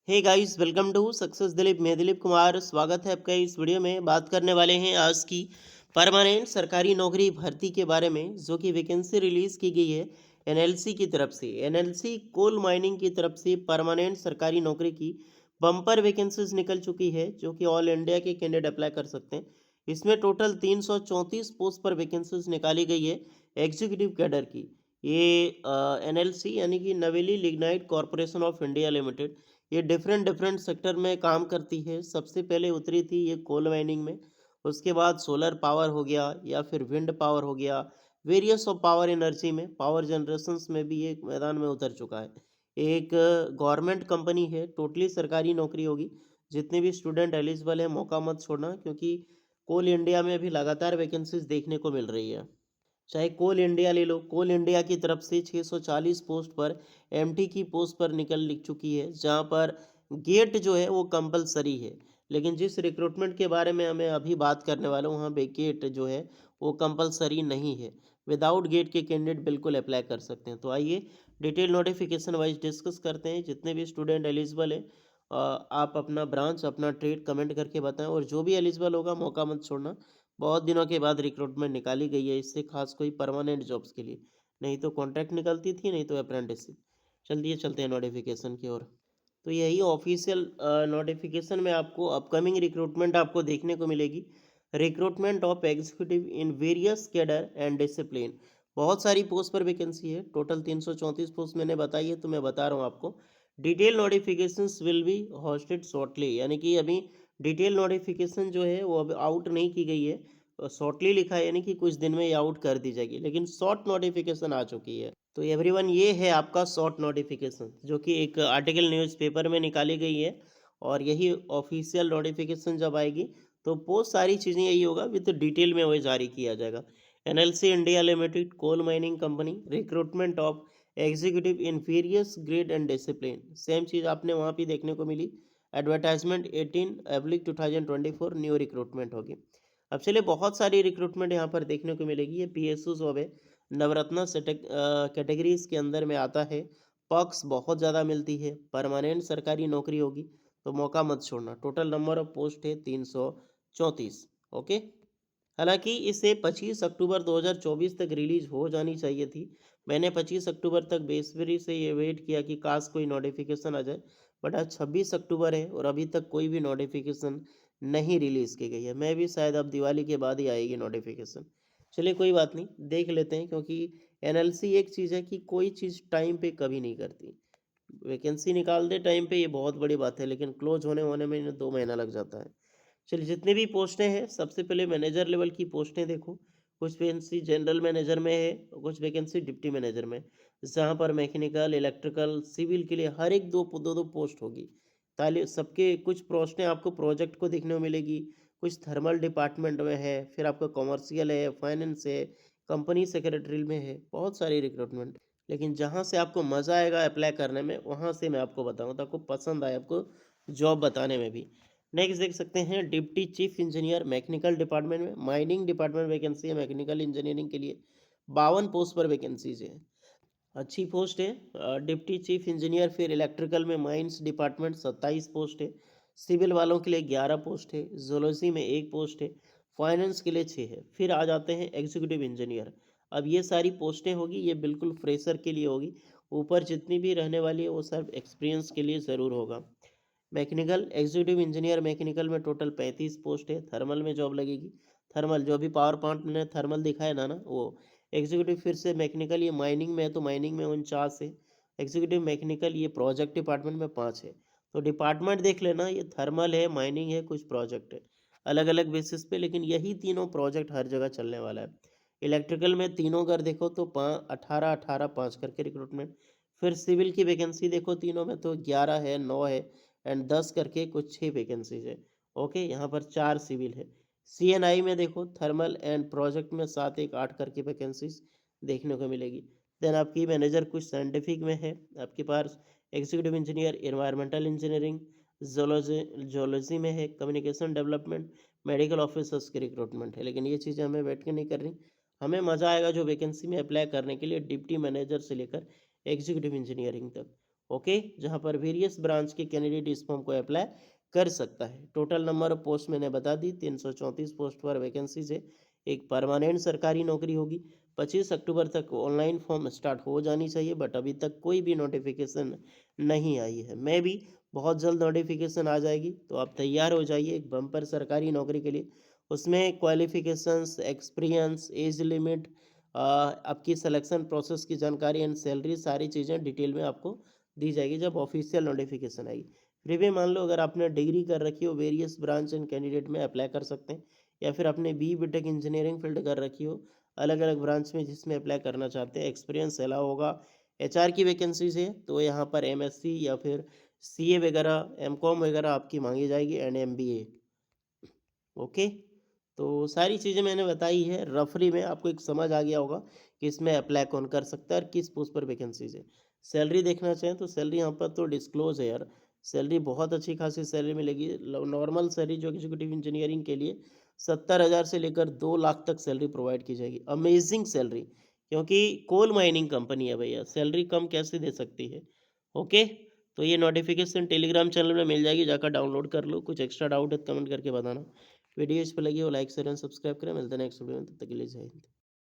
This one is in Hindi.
Hey guys, welcome to success Dilip. मैं दिलीप कुमार, स्वागत है आपका इस वीडियो में। बात करने वाले हैं आज की परमानेंट सरकारी नौकरी भर्ती के बारे में, जो कि वैकेंसी रिलीज की गई है एनएलसी की तरफ से। एनएलसी कोल माइनिंग की तरफ से परमानेंट सरकारी नौकरी की बम्पर वैकेंसीज निकल चुकी है, जो कि ऑल इंडिया के कैंडिडेट अप्लाई कर सकते हैं। इसमें टोटल 334 पोस्ट पर वैकेंसीज निकाली गई है एग्जीक्यूटिव कैडर की। ये एनएलसी यानी कि नवेली lignite corporation of India limited, ये डिफरेंट डिफरेंट सेक्टर में काम करती है। सबसे पहले उतरी थी ये कोल माइनिंग में, उसके बाद सोलर पावर हो गया या फिर विंड पावर हो गया, वेरियस ऑफ पावर एनर्जी में, पावर जनरेशंस में भी ये मैदान में उतर चुका है। एक गवर्नमेंट कंपनी है, टोटली सरकारी नौकरी होगी। जितने भी स्टूडेंट एलिजिबल है, मौका मत छोड़ना, क्योंकि कोल इंडिया में अभी लगातार वैकेंसीज देखने को मिल रही है। चाहे कोल इंडिया ले लो, कोल इंडिया की तरफ से 640 पोस्ट पर एमटी की पोस्ट पर निकल लिख चुकी है, जहां पर गेट जो है वो कंपलसरी है। लेकिन जिस रिक्रूटमेंट के बारे में मैं अभी बात करने वाला हूँ, वहाँ पे गेट जो है वो कंपलसरी नहीं है। विदाउट गेट के कैंडिडेट बिल्कुल अप्लाई कर सकते हैं। तो आइए डिटेल नोटिफिकेशन वाइज डिस्कस करते हैं। जितने भी स्टूडेंट एलिजिबल है, आप अपना ब्रांच, अपना ट्रेड कमेंट करके बताएं, और जो भी एलिजिबल होगा मौका मत छोड़ना। बहुत दिनों के बाद रिक्रूटमेंट निकाली गई है, इससे खास कोई परमानेंट जॉब्स के लिए। नहीं तो कॉन्ट्रैक्ट निकलती थी, नहीं तो अप्रेंटिसशिप। चलिए चलते हैं नोटिफिकेशन की ओर। तो यही ऑफिशियल नोटिफिकेशन में आपको अपकमिंग रिक्रूटमेंट आपको देखने को मिलेगी। Recruitment of executive in various cadre and discipline. बहुत सारी पोस्ट पर वैकेंसी है, टोटल 334 पोस्ट मैंने बताई है, तो मैं बता रहा हूँ आपको। Detail notifications will be hosted shortly, यानी कि अभी डिटेल नोटिफिकेशन जो है वो अब आउट नहीं की गई है। शॉर्टली लिखा है, यानी कि कुछ दिन में ये आउट कर दी जाएगी, लेकिन शॉर्ट नोटिफिकेशन आ चुकी है। तो एवरीवन, ये है आपका शॉर्ट नोटिफिकेशन, जो कि एक आर्टिकल न्यूज़पेपर में निकाली गई है। और यही ऑफिशियल नोटिफिकेशन जब आएगी, तो बहुत सारी चीज़ें यही होगा, विद डिटेल में वही जारी किया जाएगा। NLC India Limited coal mining company, recruitment of executive in various grade and discipline, same चीज़ आपने वहाँ पे देखने को मिली। एडवर्टाइजमेंट 18/2024 न्यू रिक्रूटमेंट होगी। अब चलिए, बहुत सारी रिक्रूटमेंट यहाँ पर देखने को मिलेगी। ये पीएसयू जॉब है, नवरत्न कैटेगरीज के अंदर में आता है। पक्स बहुत ज़्यादा मिलती है, परमानेंट सरकारी नौकरी होगी, तो मौका मत छोड़ना। टोटल नंबर ऑफ पोस्ट है 334। ओके। हालांकि इसे 25 अक्टूबर 2024 तक रिलीज हो जानी चाहिए थी। मैंने 25 अक्टूबर तक बेसब्री से ये वेट किया कि काश कोई नोटिफिकेशन आ जाए, बट आज 26 अक्टूबर है और अभी तक कोई भी नोटिफिकेशन नहीं रिलीज़ की गई है। मैं भी शायद अब दिवाली के बाद ही आएगी नोटिफिकेशन। चलिए कोई बात नहीं, देख लेते हैं, क्योंकि एनएलसी एक चीज़ है कि कोई चीज़ टाइम पे कभी नहीं करती। वैकेंसी निकाल दे टाइम पे, ये बहुत बड़ी बात है, लेकिन क्लोज होने होने में इन्हें 2 महीना लग जाता है। चलिए, जितने भी पोस्टें हैं, सबसे पहले मैनेजर लेवल की पोस्टें देखो। कुछ वैकेंसी जनरल मैनेजर में है और कुछ वैकेंसी डिप्टी मैनेजर में, जहाँ पर मैकेनिकल, इलेक्ट्रिकल, सिविल के लिए हर एक दो दो पोस्ट होगी। ताली सबके कुछ पोस्टें आपको प्रोजेक्ट को देखने को मिलेगी, कुछ थर्मल डिपार्टमेंट में है, फिर आपका कॉमर्शियल है, फाइनेंस है, कंपनी सेक्रेटरी में है, बहुत सारी रिक्रूटमेंट। लेकिन जहाँ से आपको मज़ा आएगा अप्लाई करने में, वहाँ से मैं आपको बताऊँ, तो आपको पसंद आए आपको जॉब बताने में भी। नेक्स्ट देख सकते हैं, deputy chief engineer mechanical department में, माइनिंग डिपार्टमेंट वैकेंसी है मैकेनिकल इंजीनियरिंग के लिए। 52 पोस्ट पर वैकेंसीज है, अच्छी पोस्ट है। डिप्टी चीफ इंजीनियर, फिर इलेक्ट्रिकल में माइंस डिपार्टमेंट 27 पोस्ट है। सिविल वालों के लिए 11 पोस्ट है। जोलॉजी में 1 पोस्ट है। फाइनेंस के लिए 6 है। फिर आ जाते हैं एग्जीक्यूटिव इंजीनियर। अब ये सारी पोस्टें होगी, ये बिल्कुल फ्रेशर के लिए होगी। ऊपर जितनी भी रहने वाली है वो सब एक्सपीरियंस के लिए ज़रूर होगा। मैकेनिकल एग्जीक्यूटिव इंजीनियर मैकेनिकल में टोटल 35 पोस्ट है। थर्मल में जॉब लगेगी। थर्मल जो अभी पावर प्लांट में थर्मल दिखाया ना वो एग्जीक्यूटिव। फिर से मैकेनिकल, ये माइनिंग में है, तो माइनिंग में 49 है। एग्जीक्यूटिव मैकेनिकल ये प्रोजेक्ट डिपार्टमेंट में 5 है। तो डिपार्टमेंट देख लेना, ये थर्मल है, माइनिंग है, कुछ प्रोजेक्ट है, अलग अलग बेसिस पे, लेकिन यही तीनों प्रोजेक्ट हर जगह चलने वाला है। इलेक्ट्रिकल में तीनों अगर देखो तो 18-18-5 करके रिक्रूटमेंट। फिर सिविल की वैकेंसी देखो, तीनों में तो 11 है, 9 है, एंड 10 करके कुछ 6 वैकेंसीज है। ओके, यहाँ पर 4 सिविल है। सीएनआई में देखो, थर्मल एंड प्रोजेक्ट में 7, 1, 8 करके वैकेंसीज देखने को मिलेगी। देन आपकी मैनेजर कुछ साइंटिफिक में है आपके पास। Executive engineer environmental engineering, zoology zoology में है। कम्युनिकेशन डेवलपमेंट, मेडिकल ऑफिसर्स की रिक्रूटमेंट है। लेकिन ये चीज़ें हमें बैठ के नहीं कर रही, हमें मज़ा आएगा जो वैकेंसी में अप्लाई करने के लिए, डिप्टी मैनेजर से लेकर एग्जीक्यूटिव इंजीनियरिंग तक। ओके, जहाँ पर वेरियस ब्रांच के कैंडिडेट इस फॉर्म को अप्लाई कर सकता है। टोटल नंबर ऑफ पोस्ट मैंने बता दी, 334 पोस्ट पर वैकेंसीज है। एक परमानेंट सरकारी नौकरी होगी। 25 अक्टूबर तक ऑनलाइन फॉर्म स्टार्ट हो जानी चाहिए, बट अभी तक कोई भी नोटिफिकेशन नहीं आई है। मैं भी बहुत जल्द नोटिफिकेशन आ जाएगी, तो आप तैयार हो जाइए एक बम्पर सरकारी नौकरी के लिए। उसमें क्वालिफिकेशंस, एक्सपीरियंस, एज लिमिट, आपकी सिलेक्शन प्रोसेस की जानकारी एंड सैलरी, सारी चीज़ें डिटेल में आपको दी जाएगी जब ऑफिशियल नोटिफिकेशन आएगी। फिर भी मान लो अगर आपने डिग्री कर रखी हो, वेरियस ब्रांच एंड कैंडिडेट में अप्लाई कर सकते हैं, या फिर आपने बीटेक इंजीनियरिंग फील्ड कर रखी हो, अलग अलग ब्रांच में जिसमें अप्लाई करना चाहते हैं, एक्सपीरियंस अलाउ होगा। एचआर की वैकेंसीज है तो यहाँ पर एमएससी या फिर सीए वगैरह, एमकॉम वगैरह आपकी मांगी जाएगी एंड एमबीए। ओके, तो सारी चीज़ें मैंने बताई है रफली में, आपको एक समझ आ गया होगा कि इसमें अप्लाई कौन कर सकता है और किस पोस्ट पर वैकेंसीज है। सैलरी देखना चाहें तो सैलरी यहाँ पर तो डिस्क्लोज है यार। सैलरी बहुत अच्छी खासी सैलरी मिलेगी। नॉर्मल सैलरी जो एग्जीक्यूटिव इंजीनियरिंग के लिए 70,000 से लेकर 2 लाख तक सैलरी प्रोवाइड की जाएगी। अमेजिंग सैलरी, क्योंकि कोल माइनिंग कंपनी है भैया, सैलरी कम कैसे दे सकती है। ओके, तो ये नोटिफिकेशन टेलीग्राम चैनल में मिल जाएगी, जाकर डाउनलोड कर लो। कुछ एक्स्ट्रा डाउट है तो कमेंट करके बताना। वीडियो इस पर लगी हो लाइक शेयर एंड सब्सक्राइब करें। मिलते हैं नेक्स्ट वीडियो में, तब तक के लिए जय हिंद।